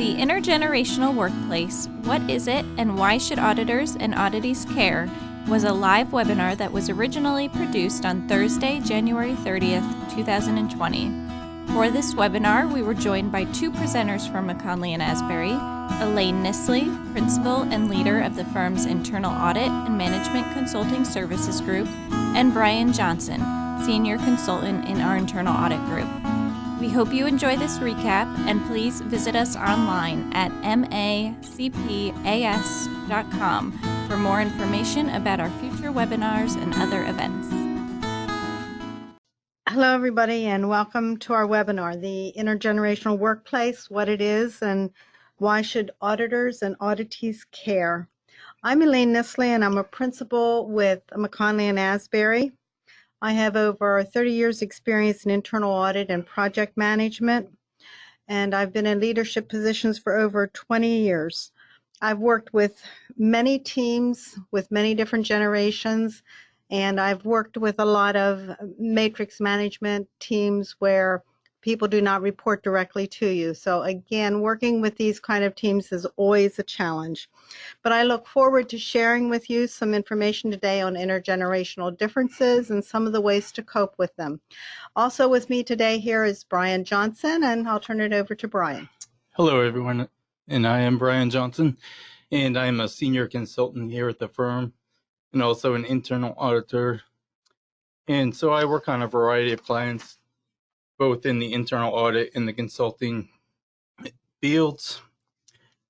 The Intergenerational Workplace, What is it and why should auditors and auditees care, was a live webinar that was originally produced on Thursday, January 30th, 2020. For this webinar, we were joined by two presenters from McKonly Asbury, Elaine Nissley, principal and leader of the firm's Internal Audit and Management Consulting Services Group, and Brian Johnson, senior consultant in our Internal Audit Group. We hope you enjoy this recap, and please visit us online at macpas.com for more information about our future webinars and other events. Hello, everybody, and welcome to our webinar, The Intergenerational Workplace, What it is, and why should auditors and auditees care. I'm Elaine Nissley, and I'm a principal with McKonly Asbury. I have over 30 years experience in internal audit and project management, and I've been in leadership positions for over 20 years. I've worked with many teams with many different generations, and I've worked with a lot of matrix management teams where people do not report directly to you. So again, working with these kind of teams is always a challenge. But I look forward to sharing with you some information today on intergenerational differences and some of the ways to cope with them. Also with me today here is Brian Johnson, and I'll turn it over to Brian. Hello, everyone, and I am Brian Johnson, and I am a senior consultant here at the firm and also an internal auditor. And so I work on a variety of clients, both in the internal audit and the consulting fields.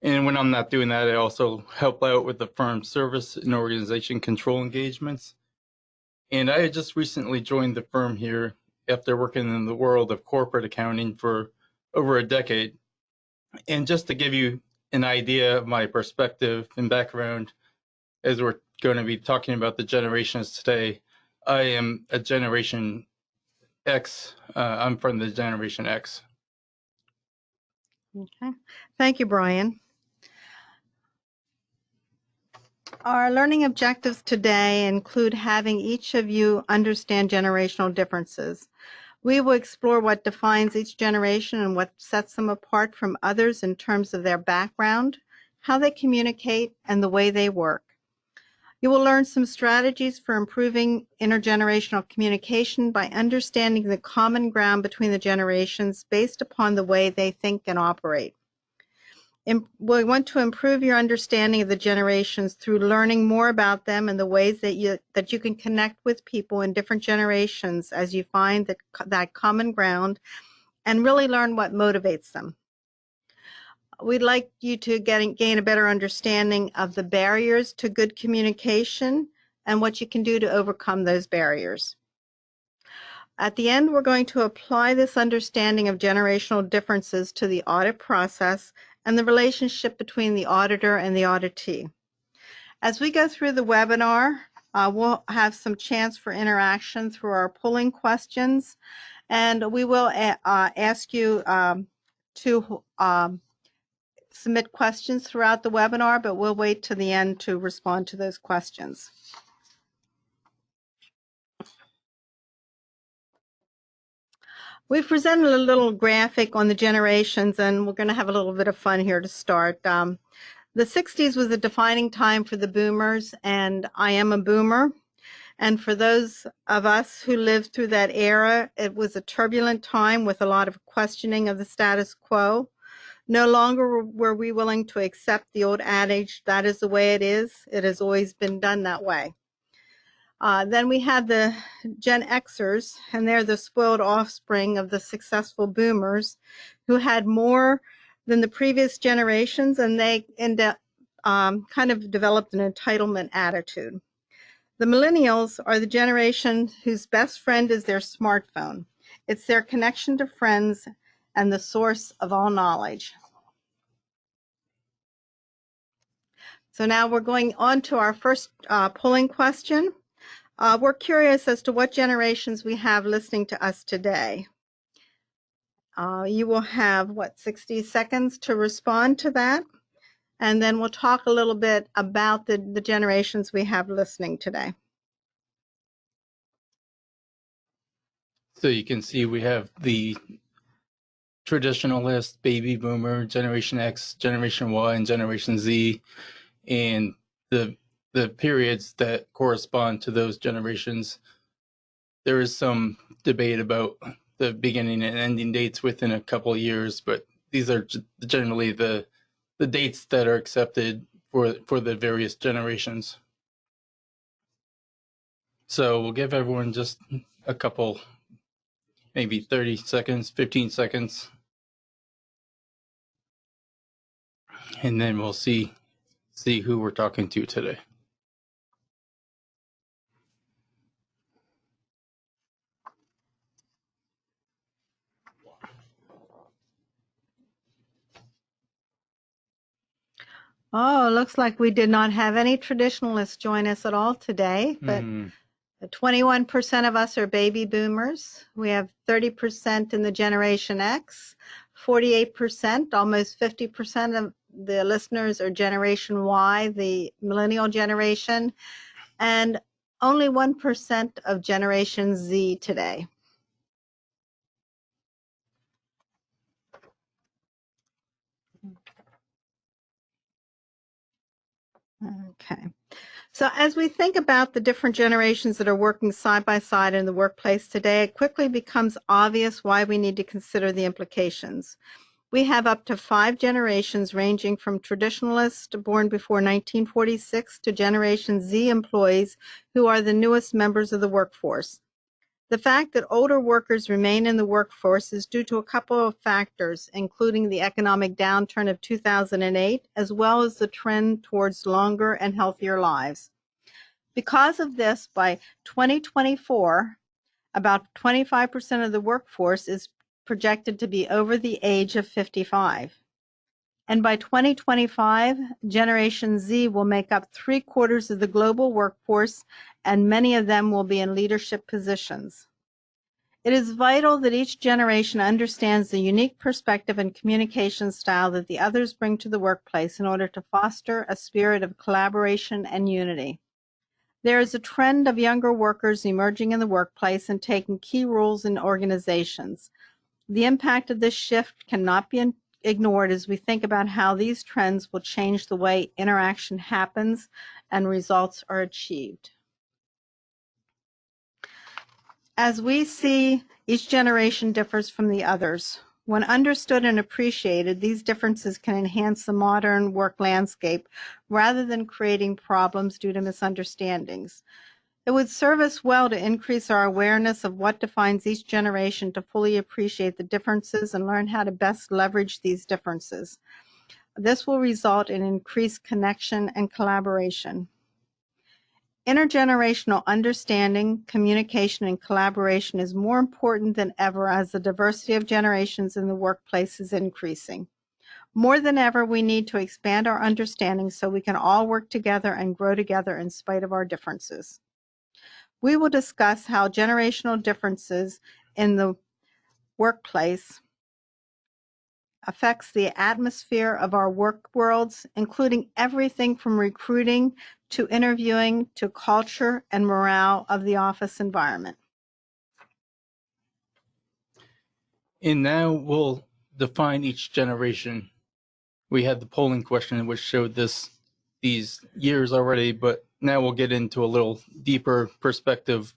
And when I'm not doing that, I also help out with the firm's service and organization control engagements. And I had just recently joined the firm here after working in the world of corporate accounting for over a decade. And just to give you an idea of my perspective and background, as we're going to be talking about the generations today, I am a Generation X. I'm from the Generation X. Okay. Thank you, Brian. Our learning objectives today include having each of you understand generational differences. We will explore what defines each generation and what sets them apart from others in terms of their background, how they communicate, and the way they work. You will learn some strategies for improving intergenerational communication by understanding the common ground between the generations based upon the way they think and operate. We want to improve your understanding of the generations through learning more about them and the ways that you can connect with people in different generations as you find that common ground and really learn what motivates them. We'd like you to gain a better understanding of the barriers to good communication and what you can do to overcome those barriers. At the end, we're going to apply this understanding of generational differences to the audit process and the relationship between the auditor and the auditee. As we go through the webinar, we'll have some chance for interaction through our polling questions, and we will ask you to submit questions throughout the webinar, but we'll wait to the end to respond to those questions. We've presented a little graphic on the generations, and we're going to have a little bit of fun here to start. The 60s was a defining time for the boomers, and I am a boomer. And for those of us who lived through that era, it was a turbulent time with a lot of questioning of the status quo. No longer were we willing to accept the old adage, that is the way it is. It has always been done that way. Then we had the Gen Xers, and they're the spoiled offspring of the successful boomers who had more than the previous generations, and they kind of developed an entitlement attitude. The Millennials are the generation whose best friend is their smartphone. It's their connection to friends and the source of all knowledge. So now we're going on to our first polling question. We're curious as to what generations we have listening to us today. You will have, 60 seconds to respond to that, and then we'll talk a little bit about the generations we have listening today. So you can see we have the Traditionalist, Baby Boomer, Generation X, Generation Y, and Generation Z, and the periods that correspond to those generations. There is some debate about the beginning and ending dates within a couple of years, but these are generally the dates that are accepted for the various generations. So we'll give everyone just a couple, maybe 30 seconds, 15 seconds, and then we'll see who we're talking to today. Oh, it looks like we did not have any traditionalists join us at all today, but 21% of us are baby boomers. We have 30% in the Generation X, 48%, almost 50% of the listeners are Generation Y, the Millennial generation, and only 1% of Generation Z today. Okay. So as we think about the different generations that are working side by side in the workplace today, it quickly becomes obvious why we need to consider the implications. We have up to 5 generations ranging from traditionalists born before 1946 to Generation Z employees who are the newest members of the workforce. The fact that older workers remain in the workforce is due to a couple of factors, including the economic downturn of 2008, as well as the trend towards longer and healthier lives. Because of this, by 2024, about 25% of the workforce is projected to be over the age of 55. And by 2025, Generation Z will make up 3/4 of the global workforce, and many of them will be in leadership positions. It is vital that each generation understands the unique perspective and communication style that the others bring to the workplace in order to foster a spirit of collaboration and unity. There is a trend of younger workers emerging in the workplace and taking key roles in organizations. The impact of this shift cannot be ignored as we think about how these trends will change the way interaction happens and results are achieved. As we see, each generation differs from the others. When understood and appreciated, these differences can enhance the modern work landscape rather than creating problems due to misunderstandings. It would serve us well to increase our awareness of what defines each generation to fully appreciate the differences and learn how to best leverage these differences. This will result in increased connection and collaboration. Intergenerational understanding, communication, and collaboration is more important than ever as the diversity of generations in the workplace is increasing. More than ever, we need to expand our understanding so we can all work together and grow together in spite of our differences. We will discuss how generational differences in the workplace affects the atmosphere of our work worlds, including everything from recruiting to interviewing to culture and morale of the office environment. And now we'll define each generation. We had the polling question which showed these years already, but now we'll get into a little deeper perspective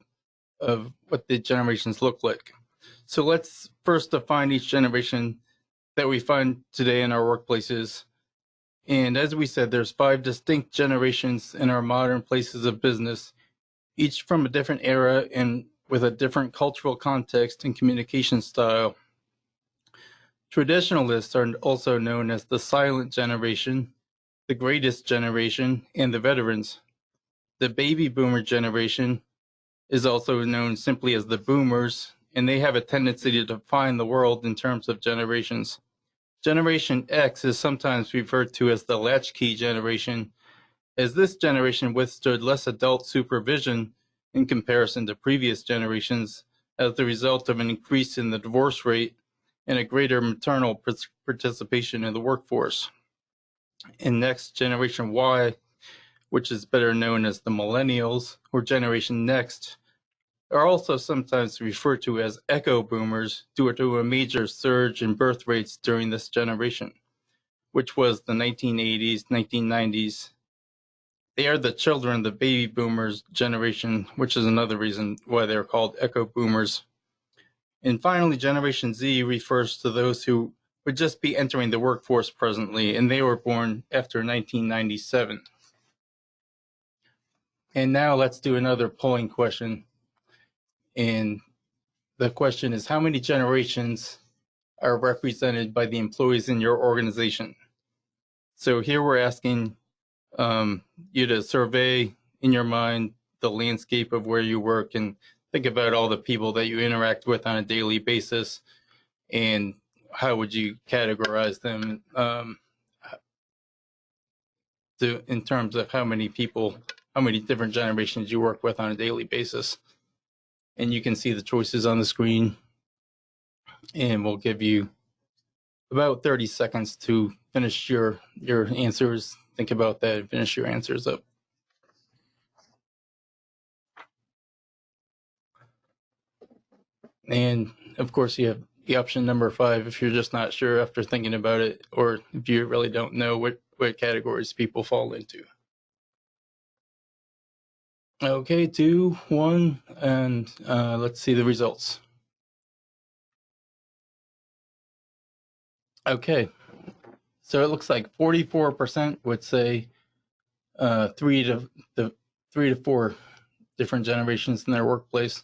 of what the generations look like. So let's first define each generation that we find today in our workplaces. And as we said, there's 5 distinct generations in our modern places of business, each from a different era and with a different cultural context and communication style. Traditionalists are also known as the silent generation, the greatest generation, and the veterans. The baby boomer generation is also known simply as the boomers, and they have a tendency to define the world in terms of generations. Generation X is sometimes referred to as the latchkey generation, as this generation withstood less adult supervision in comparison to previous generations as the result of an increase in the divorce rate and a greater maternal participation in the workforce. And next, Generation Y, which is better known as the Millennials, or Generation Next, are also sometimes referred to as echo boomers due to a major surge in birth rates during this generation, which was the 1980s, 1990s. They are the children of the baby boomers generation, which is another reason why they're called echo boomers. And finally, Generation Z refers to those who would just be entering the workforce presently, and they were born after 1997. And now let's do another polling question. And the question is, how many generations are represented by the employees in your organization? So here we're asking you to survey in your mind the landscape of where you work and think about all the people that you interact with on a daily basis and how would you categorize them in terms of how many people, how many different generations you work with on a daily basis. And you can see the choices on the screen, and we'll give you about 30 seconds to finish your answers. Think about that and finish your answers up. And of course, you have the option number 5 if you're just not sure after thinking about it, or if you really don't know what categories people fall into. Okay, 2, 1, and let's see the results. Okay, so it looks like 44% would say 3 to 4 different generations in their workplace,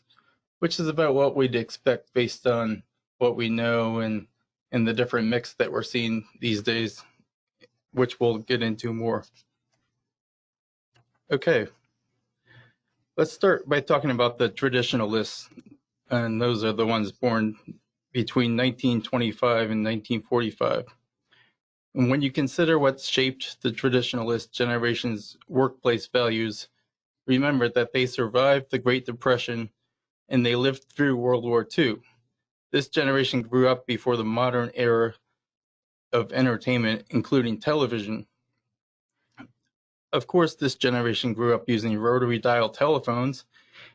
which is about what we'd expect based on what we know and the different mix that we're seeing these days, which we'll get into more. Okay, let's start by talking about the traditionalists, and those are the ones born between 1925 and 1945. And when you consider what shaped the traditionalist generation's workplace values, remember that they survived the Great Depression and they lived through World War II. This generation grew up before the modern era of entertainment, including television. Of course, this generation grew up using rotary dial telephones,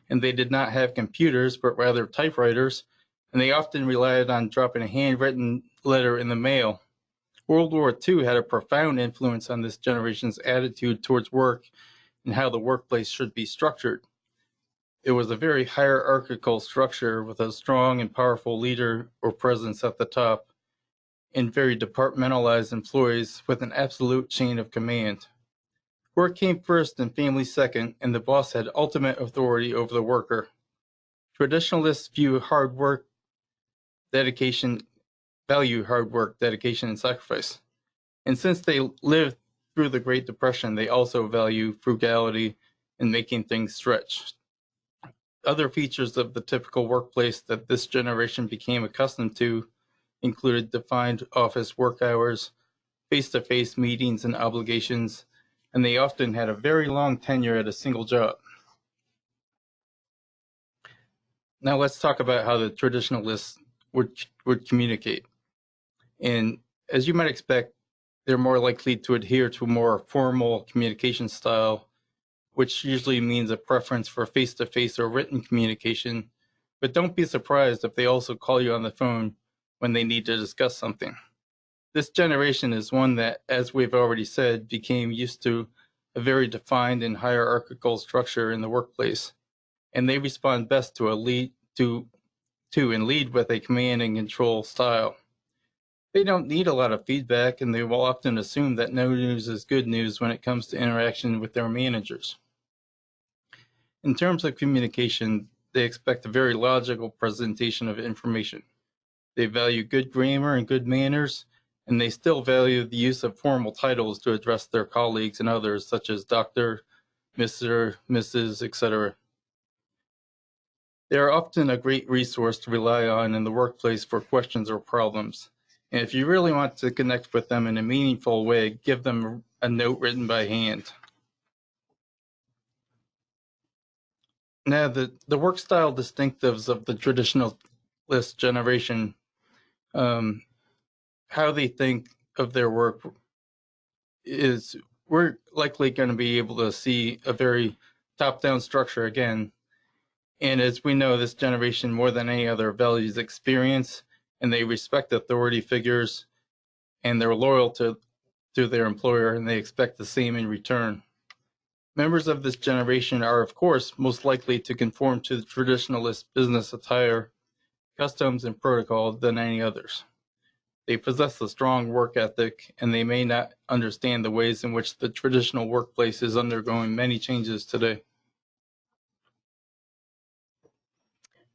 and they did not have computers, but rather typewriters, and they often relied on dropping a handwritten letter in the mail. World War II had a profound influence on this generation's attitude towards work and how the workplace should be structured. It was a very hierarchical structure with a strong and powerful leader or presence at the top, and very departmentalized employees with an absolute chain of command. Work came first and family second, and the boss had ultimate authority over the worker. Traditionalists value hard work, dedication, and sacrifice. And since they lived through the Great Depression, they also value frugality and making things stretch. Other features of the typical workplace that this generation became accustomed to included defined office work hours, face-to-face meetings and obligations, and they often had a very long tenure at a single job. Now let's talk about how the traditionalists would communicate. And as you might expect, they're more likely to adhere to a more formal communication style, which usually means a preference for face-to-face or written communication. But don't be surprised if they also call you on the phone when they need to discuss something. This generation is one that, as we've already said, became used to a very defined and hierarchical structure in the workplace, and they respond best to and lead with a command and control style. They don't need a lot of feedback, and they will often assume that no news is good news when it comes to interaction with their managers. In terms of communication, they expect a very logical presentation of information. They value good grammar and good manners, and they still value the use of formal titles to address their colleagues and others, such as Dr., Mr., Mrs., etc. They are often a great resource to rely on in the workplace for questions or problems. And if you really want to connect with them in a meaningful way, give them a note written by hand. Now, the work style distinctives of the traditionalist generation, how they think of their work is, we're likely going to be able to see a very top-down structure again. And as we know, this generation more than any other values experience, and they respect authority figures, and they're loyal to their employer, and they expect the same in return. Members of this generation are, of course, most likely to conform to the traditionalist business attire, customs, and protocol than any others. They possess a strong work ethic, and they may not understand the ways in which the traditional workplace is undergoing many changes today.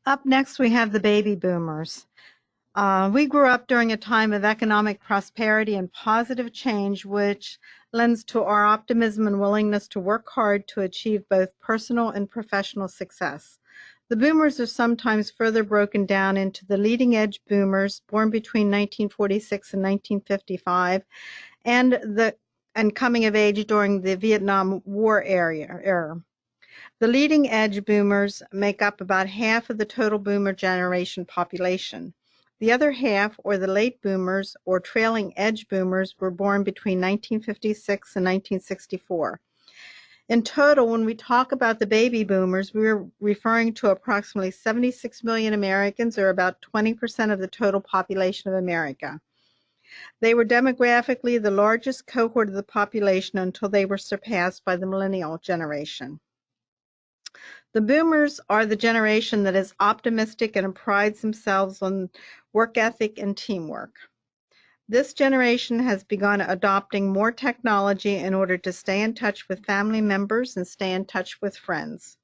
Up next, we have the baby boomers. We grew up during a time of economic prosperity and positive change, which lends to our optimism and willingness to work hard to achieve both personal and professional success. The boomers are sometimes further broken down into the leading edge boomers born between 1946 and 1955 and coming of age during the Vietnam War era. The leading edge boomers make up about half of the total boomer generation population. The other half, or the late boomers or trailing edge boomers, were born between 1956 and 1964. In total, when we talk about the baby boomers, we're referring to approximately 76 million Americans, or about 20% of the total population of America. They were demographically the largest cohort of the population until they were surpassed by the Millennial generation. The boomers are the generation that is optimistic and prides themselves on work ethic and teamwork. This generation has begun adopting more technology in order to stay in touch with family members and stay in touch with friends.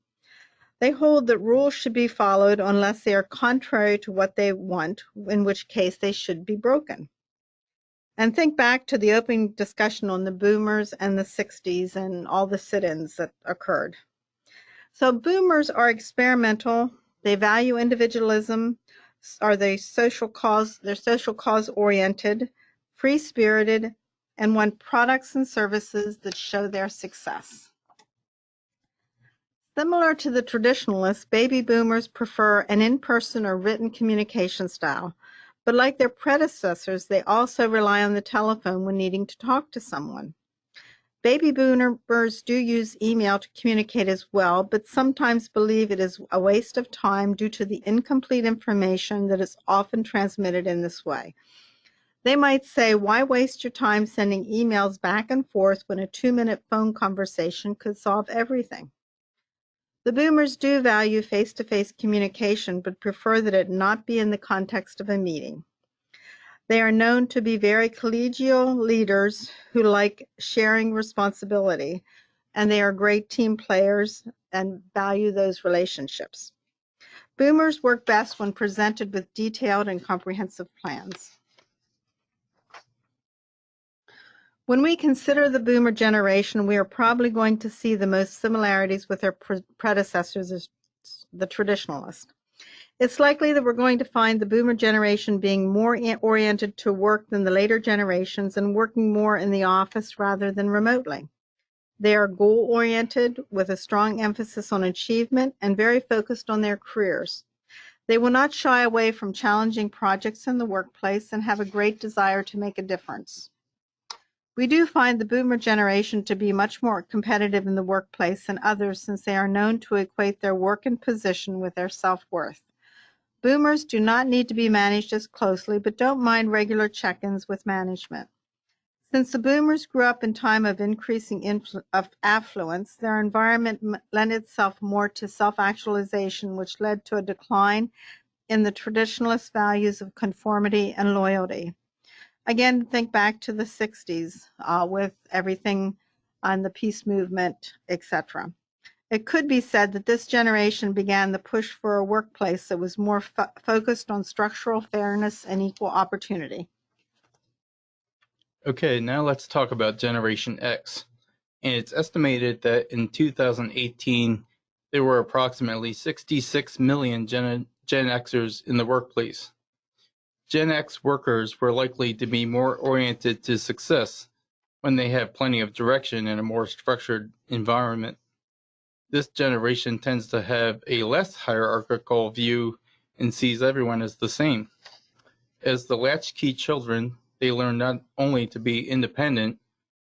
They hold that rules should be followed unless they are contrary to what they want, in which case they should be broken. And think back to the opening discussion on the boomers and the 60s and all the sit-ins that occurred. So boomers are experimental, they value individualism, they're social cause oriented, free-spirited, and want products and services that show their success. Similar to the traditionalists, baby boomers prefer an in-person or written communication style, but like their predecessors, they also rely on the telephone when needing to talk to someone. Baby boomers do use email to communicate as well, but sometimes believe it is a waste of time due to the incomplete information that is often transmitted in this way. They might say, why waste your time sending emails back and forth when a 2-minute phone conversation could solve everything? The boomers do value face-to-face communication, but prefer that it not be in the context of a meeting. They are known to be very collegial leaders who like sharing responsibility, and they are great team players and value those relationships. Boomers work best when presented with detailed and comprehensive plans. When we consider the boomer generation, we are probably going to see the most similarities with their predecessors as the traditionalist. It's likely that we're going to find the boomer generation being more oriented to work than the later generations and working more in the office rather than remotely. They are goal-oriented with a strong emphasis on achievement and very focused on their careers. They will not shy away from challenging projects in the workplace and have a great desire to make a difference. We do find the boomer generation to be much more competitive in the workplace than others, since they are known to equate their work and position with their self-worth. Boomers do not need to be managed as closely, but don't mind regular check-ins with management. Since the boomers grew up in time of increasing affluence, their environment lent itself more to self-actualization, which led to a decline in the traditionalist values of conformity and loyalty. Again, think back to the 60s with everything on the peace movement, etc. It could be said that this generation began the push for a workplace that was more focused on structural fairness and equal opportunity. Okay, now let's talk about Generation X. And it's estimated that in 2018, there were approximately 66 million Gen Xers in the workplace. Gen X workers were likely to be more oriented to success when they have plenty of direction in a more structured environment. This generation tends to have a less hierarchical view and sees everyone as the same. As the latchkey children, they learn not only to be independent,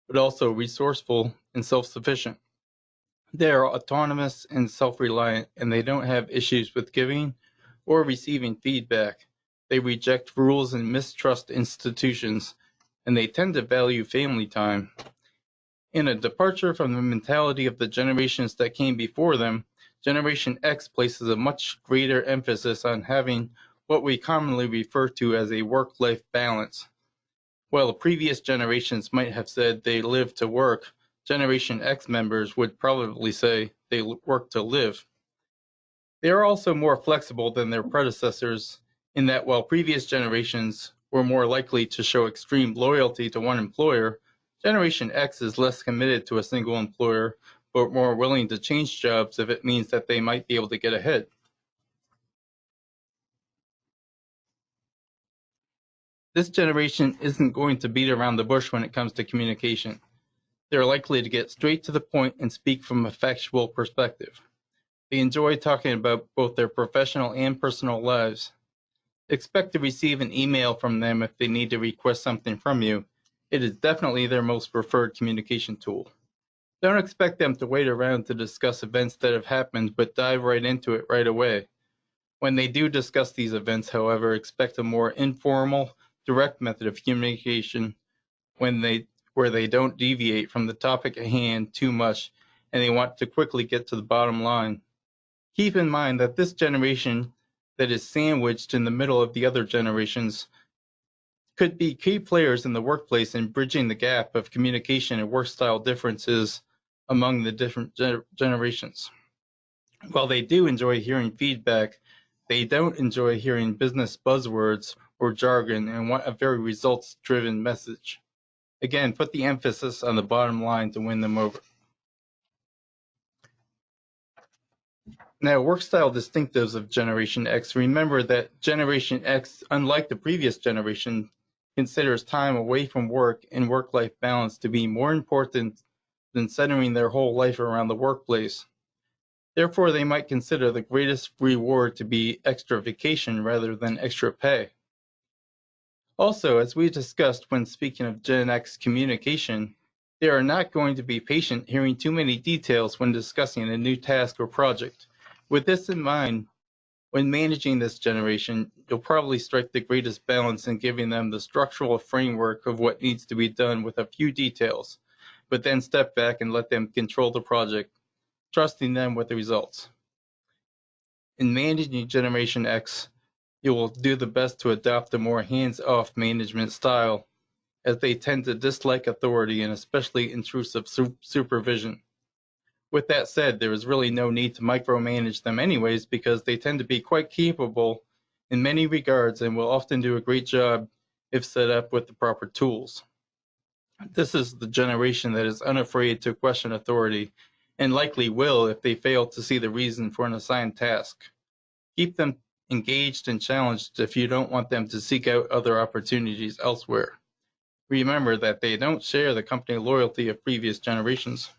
but also resourceful and self-sufficient. They are autonomous and self-reliant, and they don't have issues with giving or receiving feedback. They reject rules and mistrust institutions, and they tend to value family time. In a departure from the mentality of the generations that came before them, Generation X places a much greater emphasis on having what we commonly refer to as a work-life balance. While previous generations might have said they live to work, Generation X members would probably say they work to live. They are also more flexible than their predecessors in that while previous generations were more likely to show extreme loyalty to one employer, Generation X is less committed to a single employer, but more willing to change jobs if it means that they might be able to get ahead. This generation isn't going to beat around the bush when it comes to communication. They're likely to get straight to the point and speak from a factual perspective. They enjoy talking about both their professional and personal lives. Expect to receive an email from them if they need to request something from you. It is definitely their most preferred communication tool. Don't expect them to wait around to discuss events that have happened, but dive right into it right away. When they do discuss these events, however, expect a more informal, direct method of communication where they don't deviate from the topic at hand too much and they want to quickly get to the bottom line. Keep in mind that this generation that is sandwiched in the middle of the other generations could be key players in the workplace in bridging the gap of communication and work style differences among the different generations. While they do enjoy hearing feedback, they don't enjoy hearing business buzzwords or jargon and want a very results-driven message. Again, put the emphasis on the bottom line to win them over. Now, work style distinctives of Generation X. Remember that Generation X, unlike the previous generation, considers time away from work and work-life balance to be more important than centering their whole life around the workplace. Therefore, they might consider the greatest reward to be extra vacation rather than extra pay. Also, as we discussed when speaking of Gen X communication, they are not going to be patient hearing too many details when discussing a new task or project. With this in mind, when managing this generation, you'll probably strike the greatest balance in giving them the structural framework of what needs to be done with a few details, but then step back and let them control the project, trusting them with the results. In managing Generation X, you will do the best to adopt a more hands-off management style, as they tend to dislike authority and especially intrusive supervision. With that said, there is really no need to micromanage them anyways because they tend to be quite capable in many regards and will often do a great job if set up with the proper tools. This is the generation that is unafraid to question authority and likely will if they fail to see the reason for an assigned task. Keep them engaged and challenged if you don't want them to seek out other opportunities elsewhere. Remember that they don't share the company loyalty of previous generations.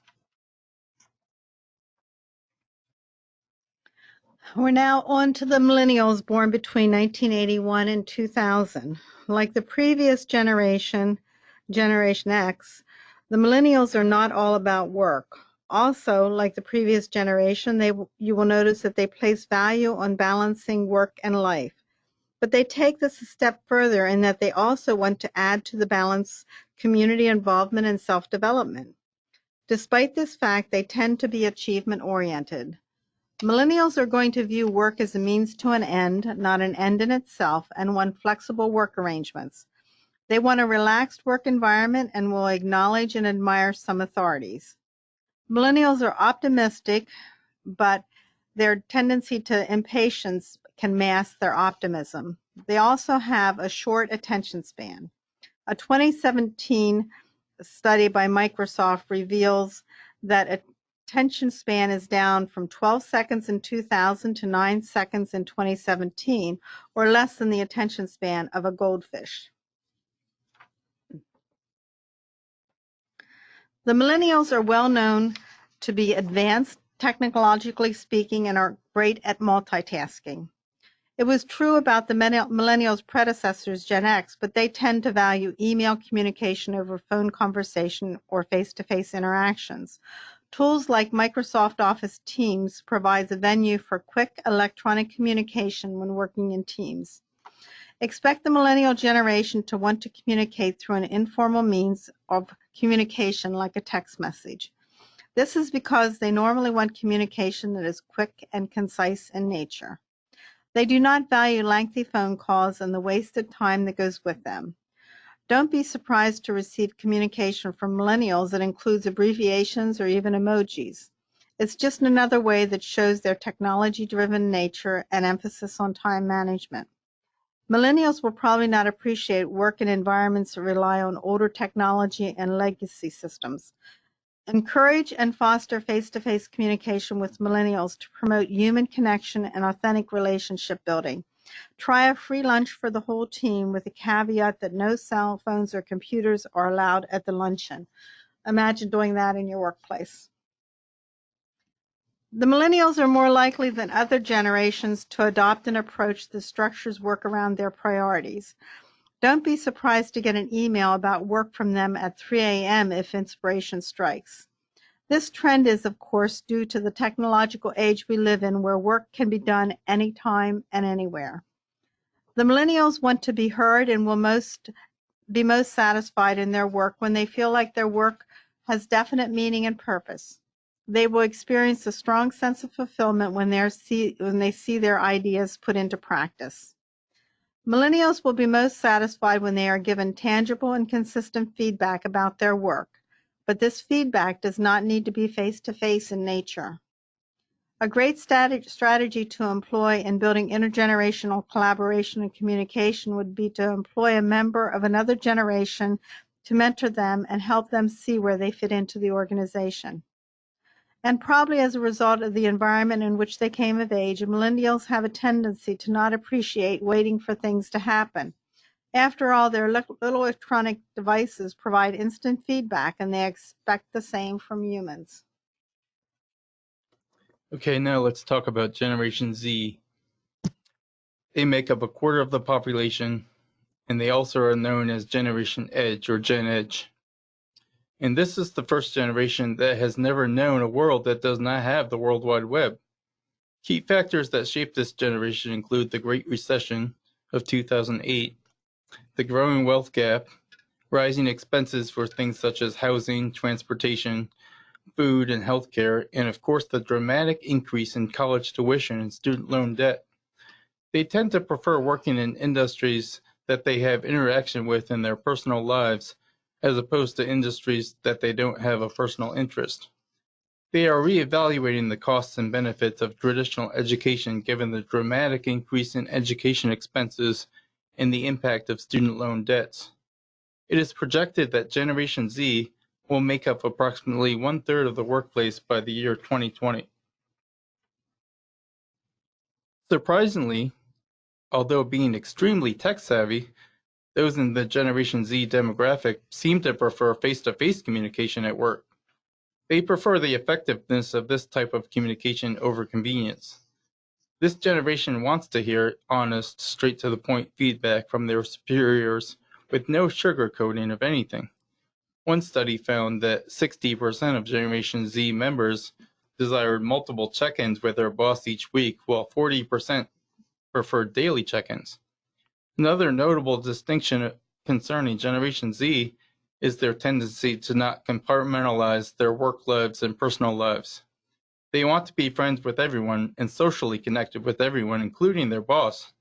We're now on to the millennials born between 1981 and 2000. Like the previous generation, Generation X, the millennials are not all about work. Also, like the previous generation, you will notice that they place value on balancing work and life. But they take this a step further in that they also want to add to the balance community involvement and self-development. Despite this fact, they tend to be achievement-oriented. Millennials are going to view work as a means to an end, not an end in itself, and want flexible work arrangements. They want a relaxed work environment and will acknowledge and admire some authorities. Millennials are optimistic, but their tendency to impatience can mask their optimism. They also have a short attention span. A 2017 study by Microsoft reveals that attention span is down from 12 seconds in 2000 to 9 seconds in 2017, or less than the attention span of a goldfish. The millennials are well known to be advanced technologically speaking and are great at multitasking. It was true about the millennials' predecessors, Gen X, but they tend to value email communication over phone conversation or face-to-face interactions. Tools like Microsoft Office Teams provides a venue for quick electronic communication when working in teams. Expect the millennial generation to want to communicate through an informal means of communication like a text message. This is because they normally want communication that is quick and concise in nature. They do not value lengthy phone calls and the wasted time that goes with them. Don't be surprised to receive communication from millennials that includes abbreviations or even emojis. It's just another way that shows their technology-driven nature and emphasis on time management. Millennials will probably not appreciate work in environments that rely on older technology and legacy systems. Encourage and foster face-to-face communication with millennials to promote human connection and authentic relationship building. Try a free lunch for the whole team with the caveat that no cell phones or computers are allowed at the luncheon. Imagine doing that in your workplace. The millennials are more likely than other generations to adopt an approach that structures work around their priorities. Don't be surprised to get an email about work from them at 3 a.m. if inspiration strikes. This trend is, of course, due to the technological age we live in where work can be done anytime and anywhere. The millennials want to be heard and will be most satisfied in their work when they feel like their work has definite meaning and purpose. They will experience a strong sense of fulfillment when they see their ideas put into practice. Millennials will be most satisfied when they are given tangible and consistent feedback about their work, but this feedback does not need to be face-to-face in nature. A great strategy to employ in building intergenerational collaboration and communication would be to employ a member of another generation to mentor them and help them see where they fit into the organization. And probably as a result of the environment in which they came of age, millennials have a tendency to not appreciate waiting for things to happen. After all, their little electronic devices provide instant feedback, and they expect the same from humans. Okay, now let's talk about Generation Z. They make up a quarter of the population, and they also are known as Generation Edge or Gen Edge. And this is the first generation that has never known a world that does not have the World Wide Web. Key factors that shape this generation include the Great Recession of 2008, the growing wealth gap, rising expenses for things such as housing, transportation, food, and healthcare, and of course the dramatic increase in college tuition and student loan debt. They tend to prefer working in industries that they have interaction with in their personal lives, as opposed to industries that they don't have a personal interest. They are reevaluating the costs and benefits of traditional education given the dramatic increase in education expenses and the impact of student loan debts. It is projected that Generation Z will make up approximately 1/3 of the workplace by the year 2020. Surprisingly, although being extremely tech-savvy, those in the Generation Z demographic seem to prefer face-to-face communication at work. They prefer the effectiveness of this type of communication over convenience. This generation wants to hear honest, straight-to-the-point feedback from their superiors with no sugarcoating of anything. One study found that 60% of Generation Z members desired multiple check-ins with their boss each week, while 40% preferred daily check-ins. Another notable distinction concerning Generation Z is their tendency to not compartmentalize their work lives and personal lives. They want to be friends with everyone and socially connected with everyone, including their boss.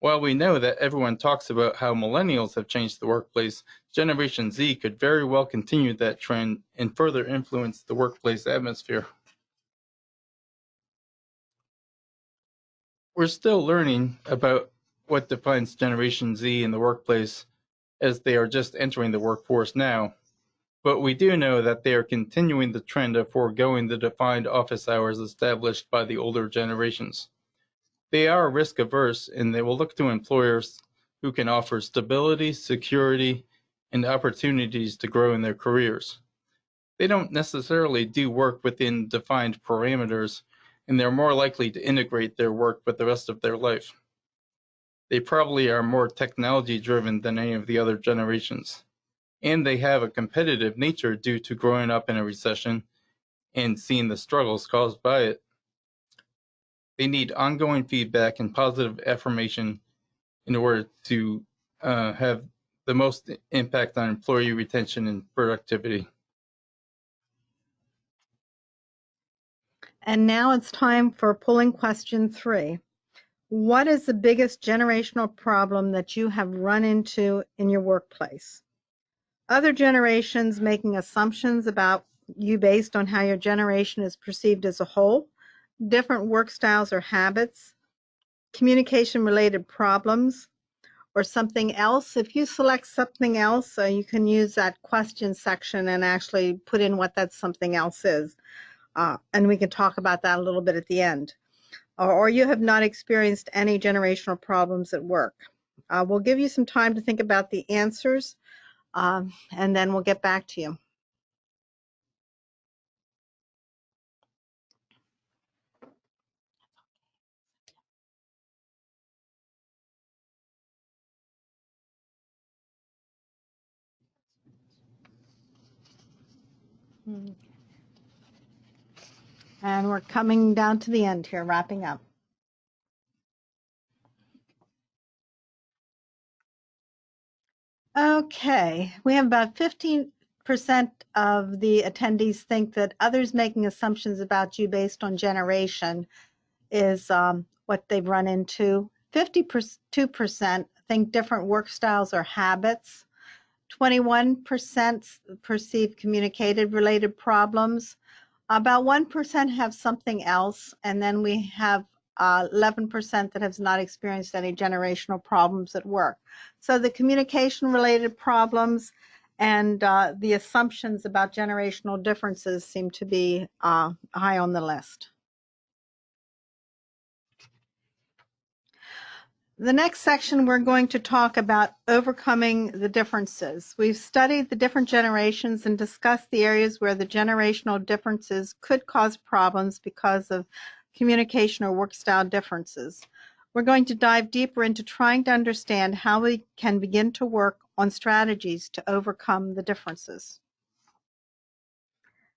While we know that everyone talks about how millennials have changed the workplace, Generation Z could very well continue that trend and further influence the workplace atmosphere. We're still learning about what defines Generation Z in the workplace, as they are just entering the workforce now. But we do know that they are continuing the trend of foregoing the defined office hours established by the older generations. They are risk averse and they will look to employers who can offer stability, security, and opportunities to grow in their careers. They don't necessarily do work within defined parameters, and they're more likely to integrate their work with the rest of their life. They probably are more technology driven than any of the other generations. And they have a competitive nature due to growing up in a recession and seeing the struggles caused by it. They need ongoing feedback and positive affirmation in order to have the most impact on employee retention and productivity. And now it's time for polling question 3. What is the biggest generational problem that you have run into in your workplace? Other generations making assumptions about you based on how your generation is perceived as a whole, different work styles or habits, communication-related problems, or something else. If you select something else, you can use that question section and actually put in what that something else is. And we can talk about that a little bit at the end. Or you have not experienced any generational problems at work. We'll give you some time to think about the answers, and then we'll get back to you. And we're coming down to the end here, wrapping up. Okay, we have about 15% of the attendees think that others making assumptions about you based on generation is what they've run into. 52% think different work styles or habits. 21% perceive communicated related problems. About 1% have something else, and then we have 11% that has not experienced any generational problems at work. So the communication-related problems and the assumptions about generational differences seem to be high on the list. The next section, we're going to talk about overcoming the differences. We've studied the different generations and discussed the areas where the generational differences could cause problems because of communication or work style differences. We're going to dive deeper into trying to understand how we can begin to work on strategies to overcome the differences.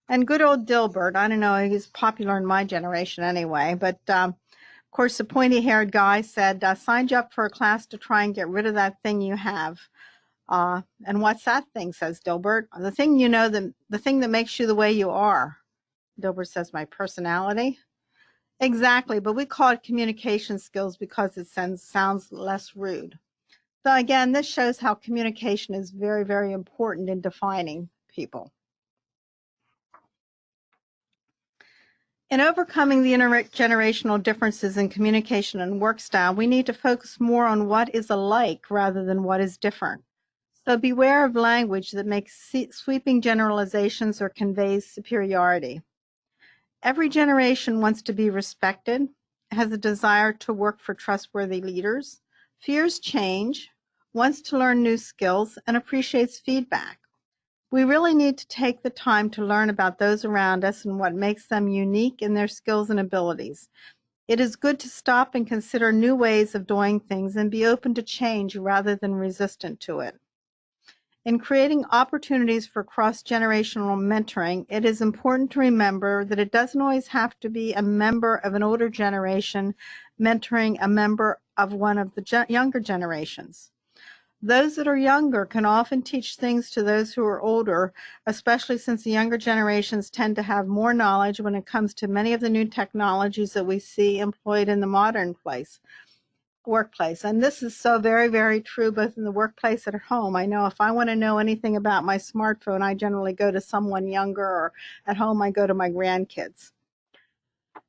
And good old Dilbert, I don't know, he's popular in my generation anyway, but of course, the pointy-haired guy said, signed you up for a class to try and get rid of that thing you have. And what's that thing, says Dilbert? The thing you know, the thing that makes you the way you are. Dilbert says, my personality. Exactly, but we call it communication skills because it sounds less rude. So again, this shows how communication is very, very important in defining people. In overcoming the intergenerational differences in communication and work style, we need to focus more on what is alike rather than what is different. So beware of language that makes sweeping generalizations or conveys superiority. Every generation wants to be respected, has a desire to work for trustworthy leaders, fears change, wants to learn new skills, and appreciates feedback. We really need to take the time to learn about those around us and what makes them unique in their skills and abilities. It is good to stop and consider new ways of doing things and be open to change rather than resistant to it. In creating opportunities for cross-generational mentoring, it is important to remember that it doesn't always have to be a member of an older generation mentoring a member of one of the younger generations. Those that are younger can often teach things to those who are older, especially since the younger generations tend to have more knowledge when it comes to many of the new technologies that we see employed in the modern workplace. And this is so very, very true both in the workplace and at home. I know if I want to know anything about my smartphone, I generally go to someone younger, or at home I go to my grandkids.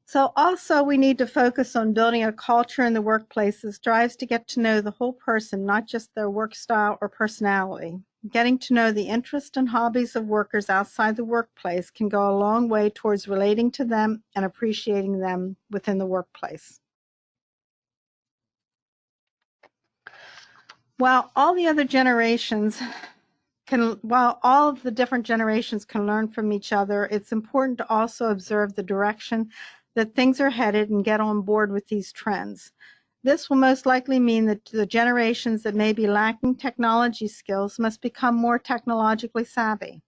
So also we need to focus on building a culture in the workplace that strives to get to know the whole person, not just their work style or personality. Getting to know the interests and hobbies of workers outside the workplace can go a long way towards relating to them and appreciating them within the workplace. While all of the different generations can learn from each other, it's important to also observe the direction that things are headed and get on board with these trends. This will most likely mean that the generations that may be lacking technology skills must become more technologically savvy.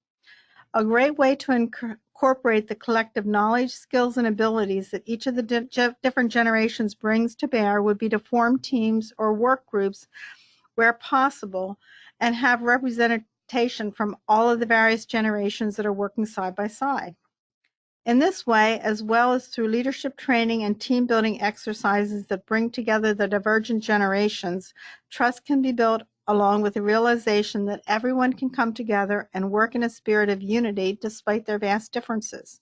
A great way to incorporate the collective knowledge, skills, and abilities that each of the different generations brings to bear would be to form teams or work groups where possible and have representation from all of the various generations that are working side by side. In this way, as well as through leadership training and team building exercises that bring together the divergent generations, trust can be built along with the realization that everyone can come together and work in a spirit of unity despite their vast differences.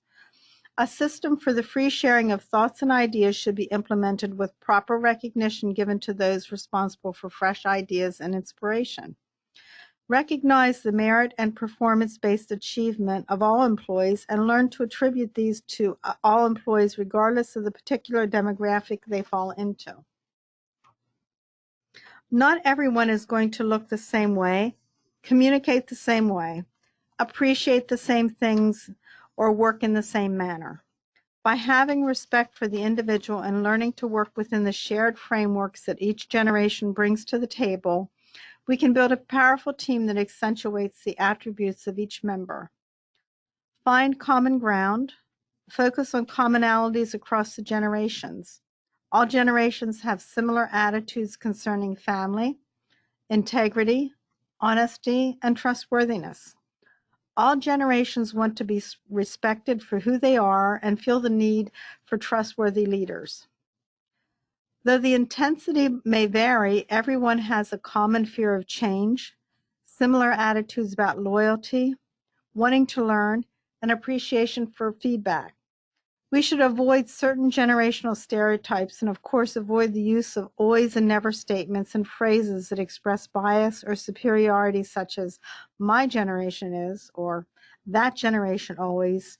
A system for the free sharing of thoughts and ideas should be implemented with proper recognition given to those responsible for fresh ideas and inspiration. Recognize the merit and performance-based achievement of all employees and learn to attribute these to all employees regardless of the particular demographic they fall into. Not everyone is going to look the same way, communicate the same way, appreciate the same things, or work in the same manner. By having respect for the individual and learning to work within the shared frameworks that each generation brings to the table, we can build a powerful team that accentuates the attributes of each member. Find common ground. Focus on commonalities across the generations. All generations have similar attitudes concerning family, integrity, honesty, and trustworthiness. All generations want to be respected for who they are and feel the need for trustworthy leaders. Though the intensity may vary, everyone has a common fear of change, similar attitudes about loyalty, wanting to learn, and appreciation for feedback. We should avoid certain generational stereotypes and, of course, avoid the use of always and never statements and phrases that express bias or superiority, such as "my generation is" or "that generation always."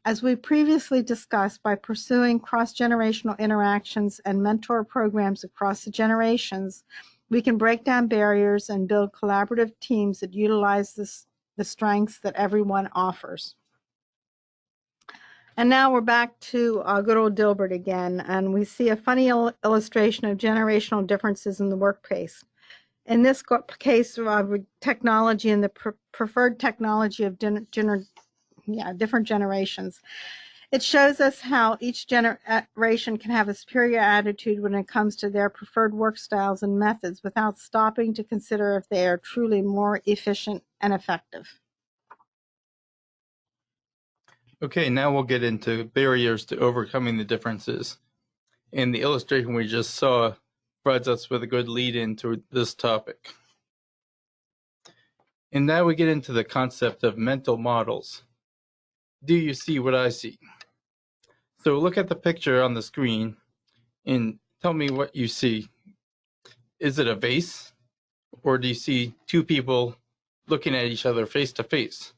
As we previously discussed, by pursuing cross-generational interactions and mentor programs across the generations, we can break down barriers and build collaborative teams that utilize the strengths that everyone offers. And now we're back to good old Dilbert again, and we see a funny illustration of generational differences in the workplace. In this case, technology and the preferred technology of different generations. It shows us how each generation can have a superior attitude when it comes to their preferred work styles and methods without stopping to consider if they are truly more efficient and effective. Okay, now we'll get into barriers to overcoming the differences. And the illustration we just saw provides us with a good lead into this topic. And now we get into the concept of mental models. Do you see what I see? So look at the picture on the screen and tell me what you see. Is it a vase? Or do you see two people looking at each other face to face?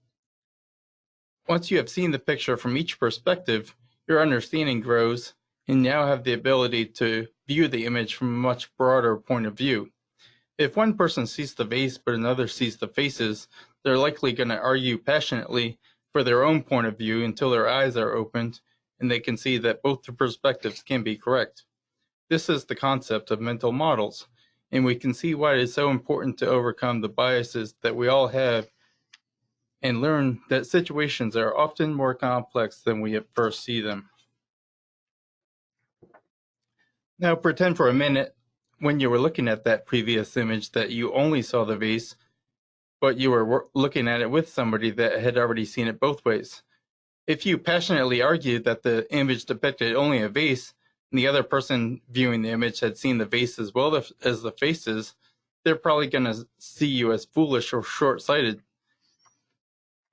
Once you have seen the picture from each perspective, your understanding grows and now have the ability to view the image from a much broader point of view. If one person sees the vase but another sees the faces, they're likely going to argue passionately for their own point of view until their eyes are opened and they can see that both the perspectives can be correct. This is the concept of mental models, and we can see why it is so important to overcome the biases that we all have and learn that situations are often more complex than we at first see them. Now pretend for a minute when you were looking at that previous image that you only saw the vase, but you were looking at it with somebody that had already seen it both ways. If you passionately argued that the image depicted only a vase, and the other person viewing the image had seen the vase as well as the faces, they're probably going to see you as foolish or short-sighted.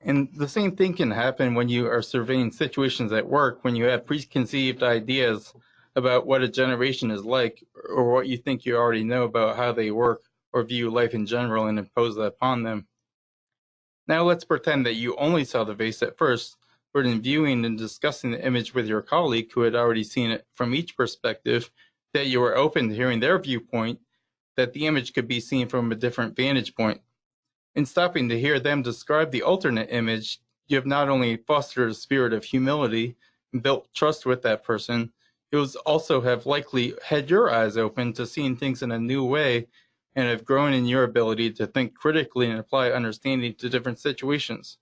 And the same thing can happen when you are surveying situations at work, when you have preconceived ideas about what a generation is like, or what you think you already know about how they work or view life in general and impose that upon them. Now let's pretend that you only saw the vase at first, but in viewing and discussing the image with your colleague who had already seen it from each perspective, that you were open to hearing their viewpoint, that the image could be seen from a different vantage point. In stopping to hear them describe the alternate image, you have not only fostered a spirit of humility and built trust with that person, you will also have likely had your eyes open to seeing things in a new way and have grown in your ability to think critically and apply understanding to different situations.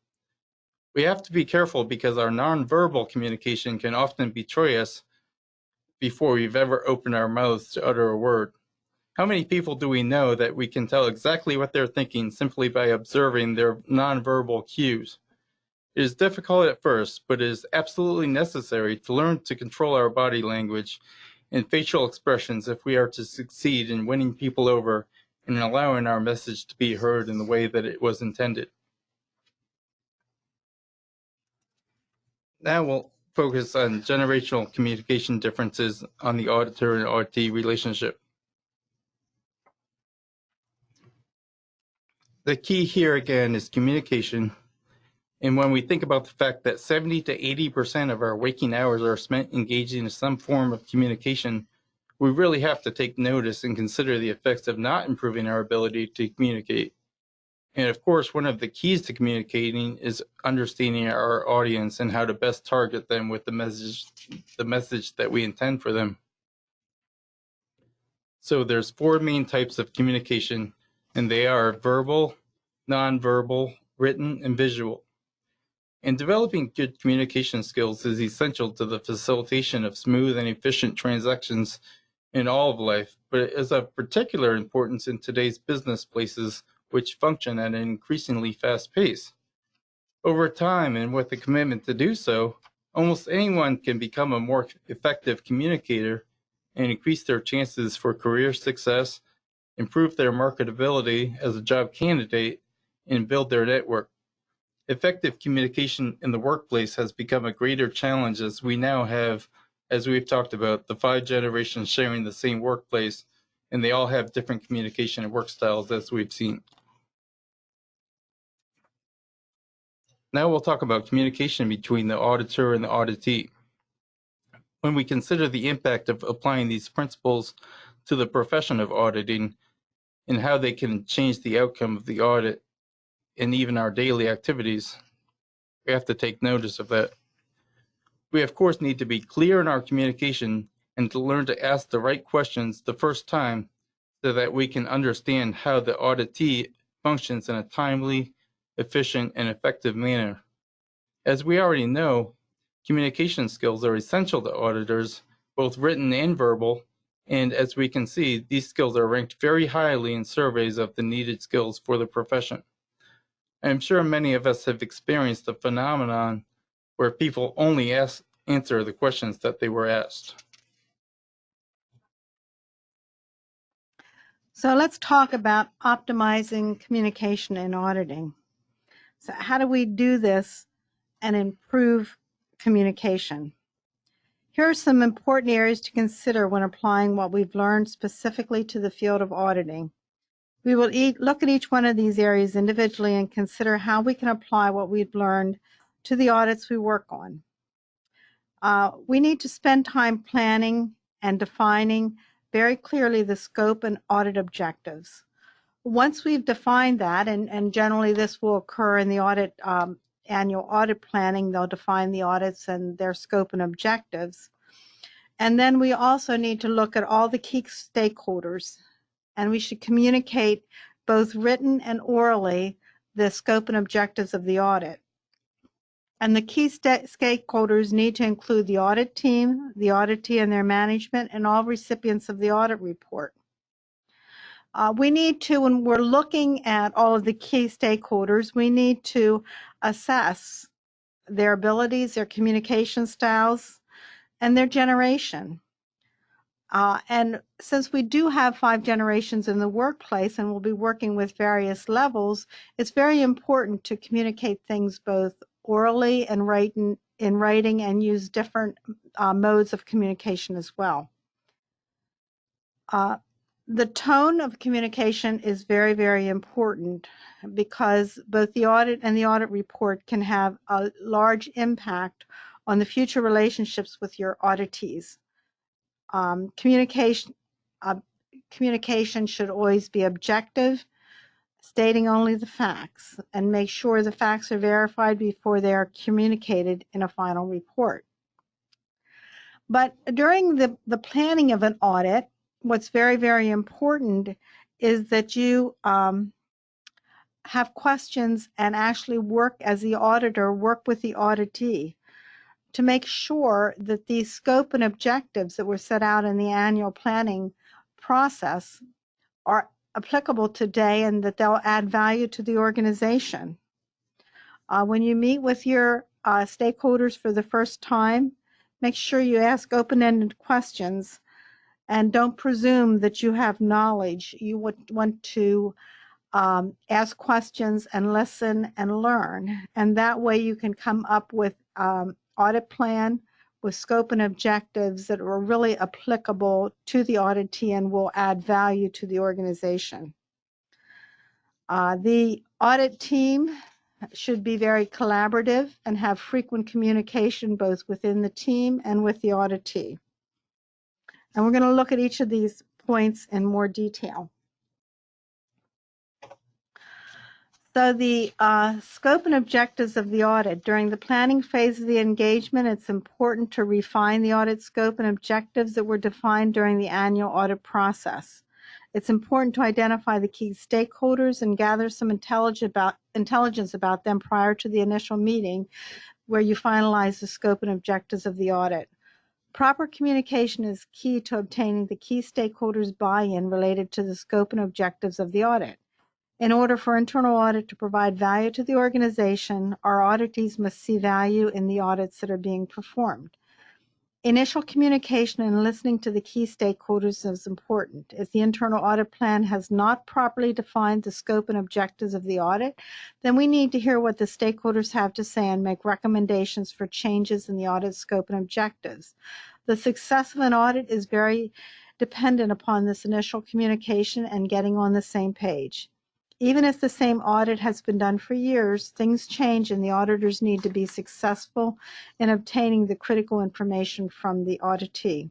We have to be careful because our nonverbal communication can often betray us before we've ever opened our mouths to utter a word. How many people do we know that we can tell exactly what they're thinking simply by observing their nonverbal cues? It is difficult at first, but it is absolutely necessary to learn to control our body language and facial expressions if we are to succeed in winning people over and allowing our message to be heard in the way that it was intended. Now we'll focus on generational communication differences on the auditor and auditee relationship. The key here again is communication. And when we think about the fact that 70 to 80% of our waking hours are spent engaging in some form of communication, we really have to take notice and consider the effects of not improving our ability to communicate. And of course, one of the keys to communicating is understanding our audience and how to best target them with the message that we intend for them. So there's 4 main types of communication, and they are verbal, nonverbal, written, and visual. And developing good communication skills is essential to the facilitation of smooth and efficient transactions in all of life, but it is of particular importance in today's business places, which function at an increasingly fast pace. Over time, and with a commitment to do so, almost anyone can become a more effective communicator and increase their chances for career success, improve their marketability as a job candidate, and build their network. Effective communication in the workplace has become a greater challenge as we now have, as we've talked about, the 5 generations sharing the same workplace, and they all have different communication and work styles as we've seen. Now we'll talk about communication between the auditor and the auditee. When we consider the impact of applying these principles to the profession of auditing and how they can change the outcome of the audit and even our daily activities, we have to take notice of that. We, of course, need to be clear in our communication and to learn to ask the right questions the first time so that we can understand how the auditee functions in a timely, efficient, and effective manner. As we already know, communication skills are essential to auditors, both written and verbal, and as we can see, these skills are ranked very highly in surveys of the needed skills for the profession. I'm sure many of us have experienced the phenomenon where people only answer the questions that they were asked. So let's talk about optimizing communication in auditing. So how do we do this and improve communication? Here are some important areas to consider when applying what we've learned specifically to the field of auditing. We will look at each one of these areas individually and consider how we can apply what we've learned to the audits we work on. We need to spend time planning and defining very clearly the scope and audit objectives. Once we've defined that, and generally this will occur in the audit annual audit planning, they'll define the audits and their scope and objectives. And then we also need to look at all the key stakeholders, and we should communicate both written and orally the scope and objectives of the audit. And the key stakeholders need to include the audit team, the auditee and their management, and all recipients of the audit report. We need to, when we're looking at all of the key stakeholders, we need to assess their abilities, their communication styles, and their generation. And since we do have 5 generations in the workplace and we'll be working with various levels, it's very important to communicate things both orally and in writing and use different modes of communication as well. The tone of communication is very, very important because both the audit and the audit report can have a large impact on the future relationships with your auditees. Communication should always be objective, stating only the facts, and make sure the facts are verified before they are communicated in a final report. But during the planning of an audit, what's very, very important is that you have questions and actually work as the auditor, work with the auditee to make sure that the scope and objectives that were set out in the annual planning process are applicable today and that they'll add value to the organization. When you meet with your stakeholders for the first time, make sure you ask open-ended questions and don't presume that you have knowledge. You would want to ask questions and listen and learn. And that way you can come up with audit plan with scope and objectives that are really applicable to the auditee and will add value to the organization. The audit team should be very collaborative and have frequent communication both within the team and with the auditee. And we're going to look at each of these points in more detail. So the scope and objectives of the audit. During the planning phase of the engagement, it's important to refine the audit scope and objectives that were defined during the annual audit process. It's important to identify the key stakeholders and gather some intelligence about them prior to the initial meeting where you finalize the scope and objectives of the audit. Proper communication is key to obtaining the key stakeholders' buy-in related to the scope and objectives of the audit. In order for internal audit to provide value to the organization, our auditees must see value in the audits that are being performed. Initial communication and listening to the key stakeholders is important. If the internal audit plan has not properly defined the scope and objectives of the audit, then we need to hear what the stakeholders have to say and make recommendations for changes in the audit scope and objectives. The success of an audit is very dependent upon this initial communication and getting on the same page. Even if the same audit has been done for years, things change and the auditors need to be successful in obtaining the critical information from the auditee.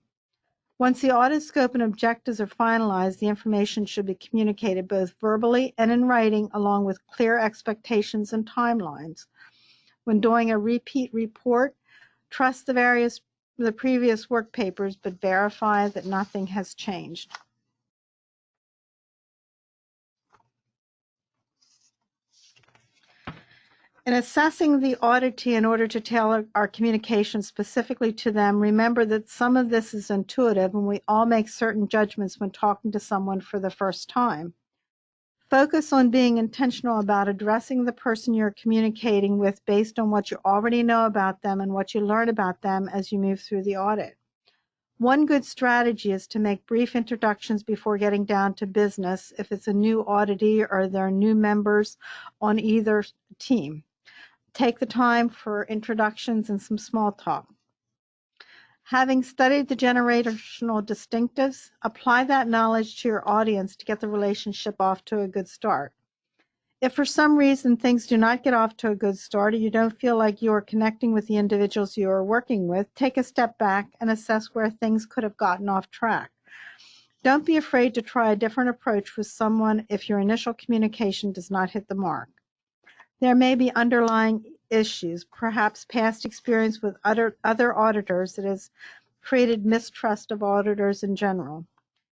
Once the audit scope and objectives are finalized, the information should be communicated both verbally and in writing, along with clear expectations and timelines. When doing a repeat report, trust the previous work papers, but verify that nothing has changed. In assessing the auditee in order to tailor our communication specifically to them, remember that some of this is intuitive and we all make certain judgments when talking to someone for the first time. Focus on being intentional about addressing the person you're communicating with based on what you already know about them and what you learn about them as you move through the audit. One good strategy is to make brief introductions before getting down to business if it's a new auditee or there are new members on either team. Take the time for introductions and some small talk. Having studied the generational distinctives, apply that knowledge to your audience to get the relationship off to a good start. If for some reason things do not get off to a good start or you don't feel like you are connecting with the individuals you are working with, take a step back and assess where things could have gotten off track. Don't be afraid to try a different approach with someone if your initial communication does not hit the mark. There may be underlying issues, perhaps past experience with other auditors that has created mistrust of auditors in general.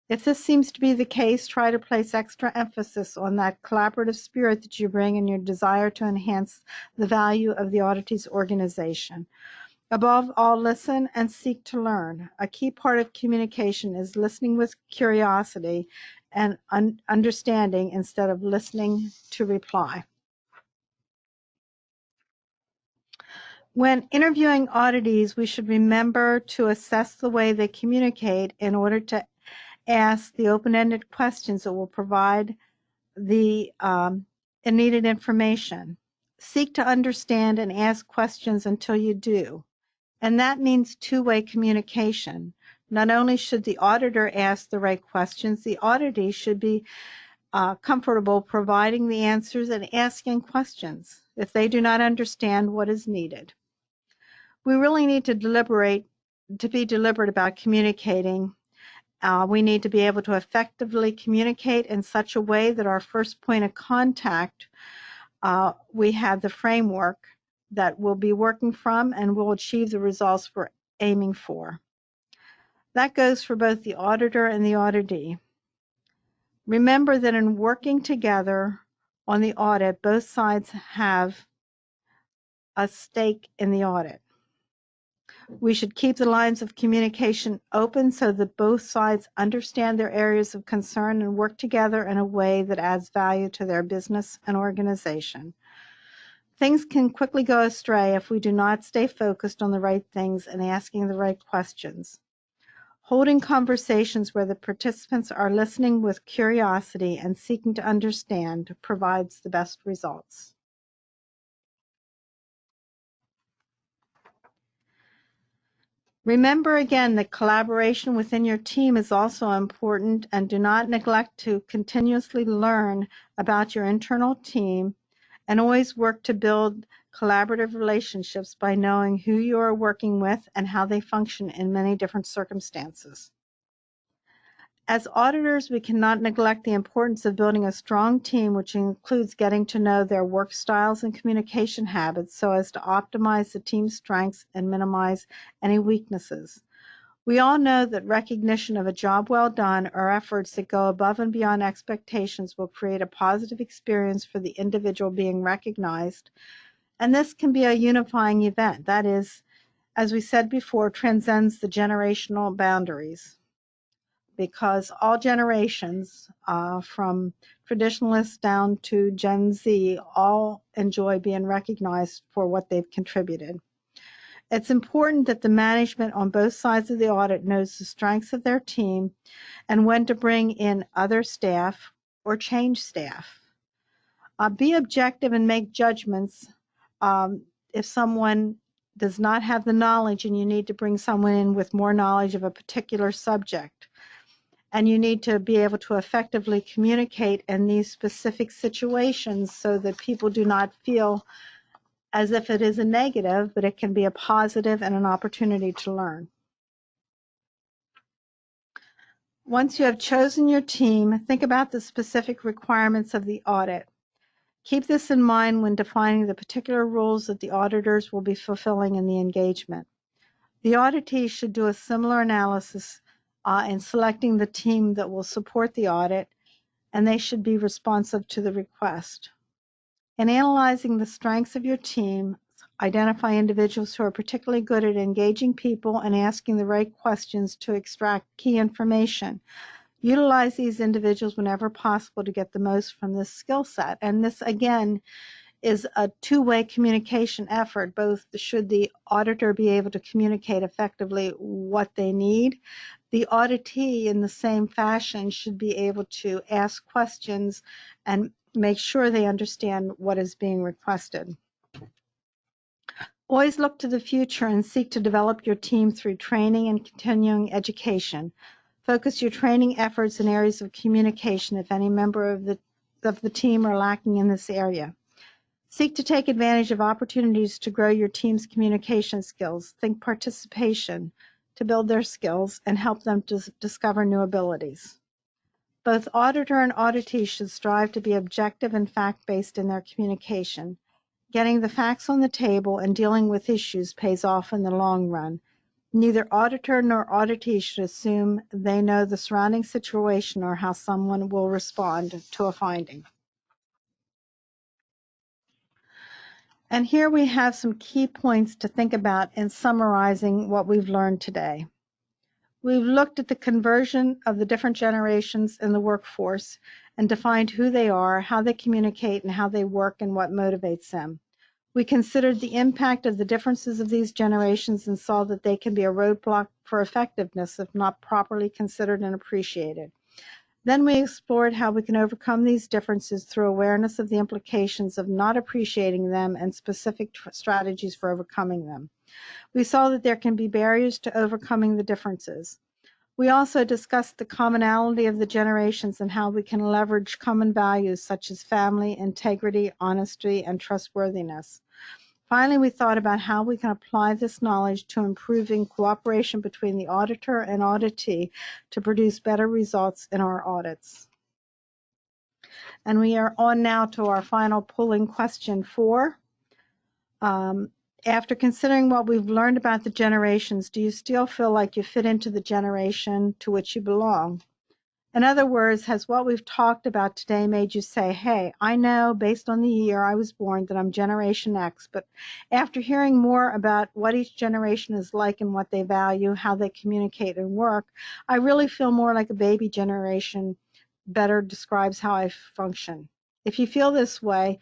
If this seems to be the case, try to place extra emphasis on that collaborative spirit that you bring and your desire to enhance the value of the auditee's organization. Above all, listen and seek to learn. A key part of communication is listening with curiosity and understanding instead of listening to reply. When interviewing auditees, we should remember to assess the way they communicate in order to ask the open-ended questions that will provide the needed information. Seek to understand and ask questions until you do. And that means two-way communication. Not only should the auditor ask the right questions, the auditee should be comfortable providing the answers and asking questions if they do not understand what is needed. We really need to be deliberate about communicating. We need to be able to effectively communicate in such a way that our first point of contact, we have the framework that we'll be working from and will achieve the results we're aiming for. That goes for both the auditor and the auditee. Remember that in working together, on the audit, both sides have a stake in the audit. We should keep the lines of communication open so that both sides understand their areas of concern and work together in a way that adds value to their business and organization. Things can quickly go astray if we do not stay focused on the right things and asking the right questions. Holding conversations where the participants are listening with curiosity and seeking to understand provides the best results. Remember again that collaboration within your team is also important, and do not neglect to continuously learn about your internal team, and always work to build collaborative relationships by knowing who you are working with and how they function in many different circumstances. As auditors, we cannot neglect the importance of building a strong team, which includes getting to know their work styles and communication habits so as to optimize the team's strengths and minimize any weaknesses. We all know that recognition of a job well done or efforts that go above and beyond expectations will create a positive experience for the individual being recognized, and this can be a unifying event. That is, as we said before, transcends the generational boundaries, because all generations, from traditionalists down to Gen Z, all enjoy being recognized for what they've contributed. It's important that the management on both sides of the audit knows the strengths of their team and when to bring in other staff or change staff. Be objective and make judgments if someone does not have the knowledge and you need to bring someone in with more knowledge of a particular subject. And you need to be able to effectively communicate in these specific situations so that people do not feel as if it is a negative, but it can be a positive and an opportunity to learn. Once you have chosen your team, think about the specific requirements of the audit. Keep this in mind when defining the particular roles that the auditors will be fulfilling in the engagement. The auditees should do a similar analysis in selecting the team that will support the audit, and they should be responsive to the request. In analyzing the strengths of your team, identify individuals who are particularly good at engaging people and asking the right questions to extract key information. Utilize these individuals whenever possible to get the most from this skill set. And this, again, is a two-way communication effort. Both should the auditor be able to communicate effectively what they need, the auditee in the same fashion should be able to ask questions and make sure they understand what is being requested. Always look to the future and seek to develop your team through training and continuing education. Focus your training efforts in areas of communication if any member of the team are lacking in this area. Seek to take advantage of opportunities to grow your team's communication skills. Think participation to build their skills and help them to discover new abilities. Both auditor and auditee should strive to be objective and fact-based in their communication. Getting the facts on the table and dealing with issues pays off in the long run. Neither auditor nor auditee should assume they know the surrounding situation or how someone will respond to a finding. And here we have some key points to think about in summarizing what we've learned today. We've looked at the conversion of the different generations in the workforce and defined who they are, how they communicate, and how they work, and what motivates them. We considered the impact of the differences of these generations and saw that they can be a roadblock for effectiveness if not properly considered and appreciated. Then we explored how we can overcome these differences through awareness of the implications of not appreciating them and specific strategies for overcoming them. We saw that there can be barriers to overcoming the differences. We also discussed the commonality of the generations and how we can leverage common values such as family, integrity, honesty, and trustworthiness. Finally, we thought about how we can apply this knowledge to improving cooperation between the auditor and auditee to produce better results in our audits. And we are on now to our final polling question 4. After considering what we've learned about the generations, do you still feel like you fit into the generation to which you belong? In other words, has what we've talked about today made you say, hey, I know based on the year I was born that I'm Generation X, but after hearing more about what each generation is like and what they value, how they communicate and work, I really feel more like a baby generation better describes how I function. If you feel this way,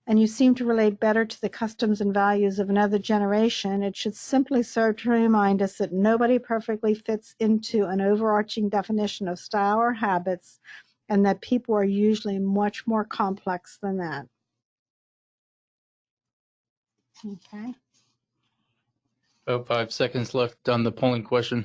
and you seem to relate better to the customs and values of another generation, it should simply serve to remind us that nobody perfectly fits into an overarching definition of style or habits, and that people are usually much more complex than that. Okay. About 5 seconds left on the polling question.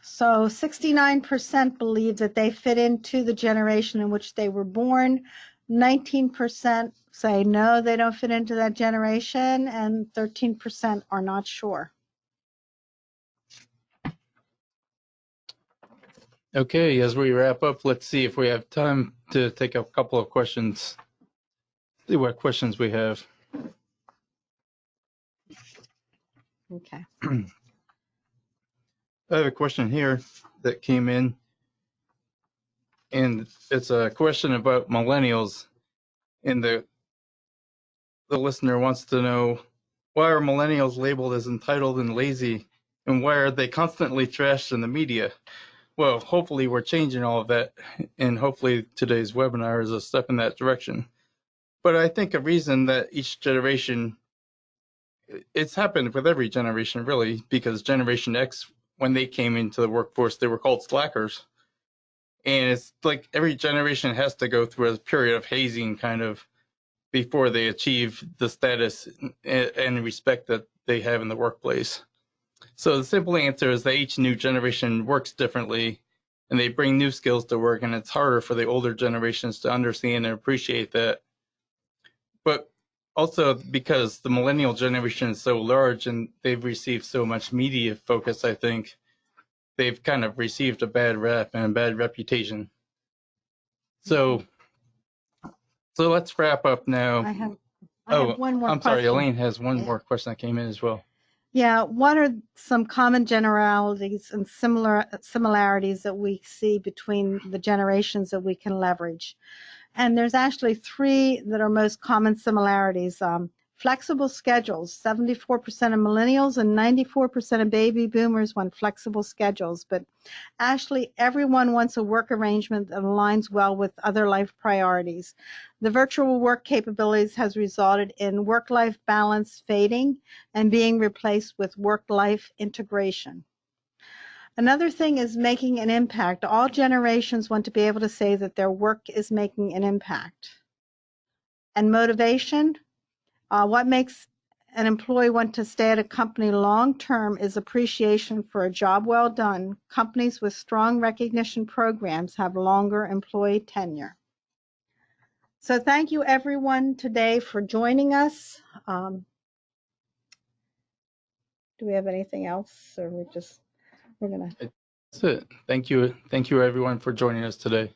So 69% believe that they fit into the generation in which they were born. 19% say no, they don't fit into that generation, and 13% are not sure. Okay, as we wrap up, let's see if we have time to take a couple of questions. See what questions we have. Okay. I have a question here that came in, and it's a question about millennials. And the listener wants to know, why are millennials labeled as entitled and lazy, and why are they constantly trashed in the media? Well, hopefully we're changing all of that, and hopefully today's webinar is a step in that direction. But I think a reason that each generation, it's happened with every generation really, because Generation X, when they came into the workforce, they were called slackers. And it's like every generation has to go through a period of hazing kind of before they achieve the status and respect that they have in the workplace. So the simple answer is that each new generation works differently, and they bring new skills to work, and it's harder for the older generations to understand and appreciate that. But also because the millennial generation is so large and they've received so much media focus, I think they've kind of received a bad rap and a bad reputation. So let's wrap up now. I have one more I'm question. sorry, Elaine has one more question that came in as well. Yeah, what are some common generalities and similarities that we see between the generations that we can leverage? And there's actually three that are most common similarities. Flexible schedules. 74% of millennials and 94% of baby boomers want flexible schedules, but actually everyone wants a work arrangement that aligns well with other life priorities. The virtual work capabilities has resulted in work-life balance fading and being replaced with work-life integration. Another thing is making an impact. All generations want to be able to say that their work is making an impact. And motivation, what makes an employee want to stay at a company long-term is appreciation for a job well done. Companies with strong recognition programs have longer employee tenure. So thank you everyone today for joining us. Do we have anything else, or we're gonna? That's it. Thank you everyone for joining us today.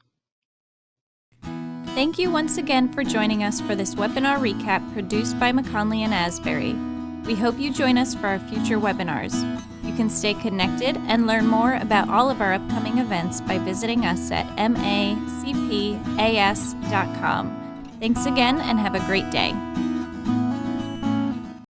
Thank you once again for joining us for this webinar recap produced by McKonly and Asbury. We hope you join us for our future webinars. You can stay connected and learn more about all of our upcoming events by visiting us at macpas.com. Thanks again and have a great day.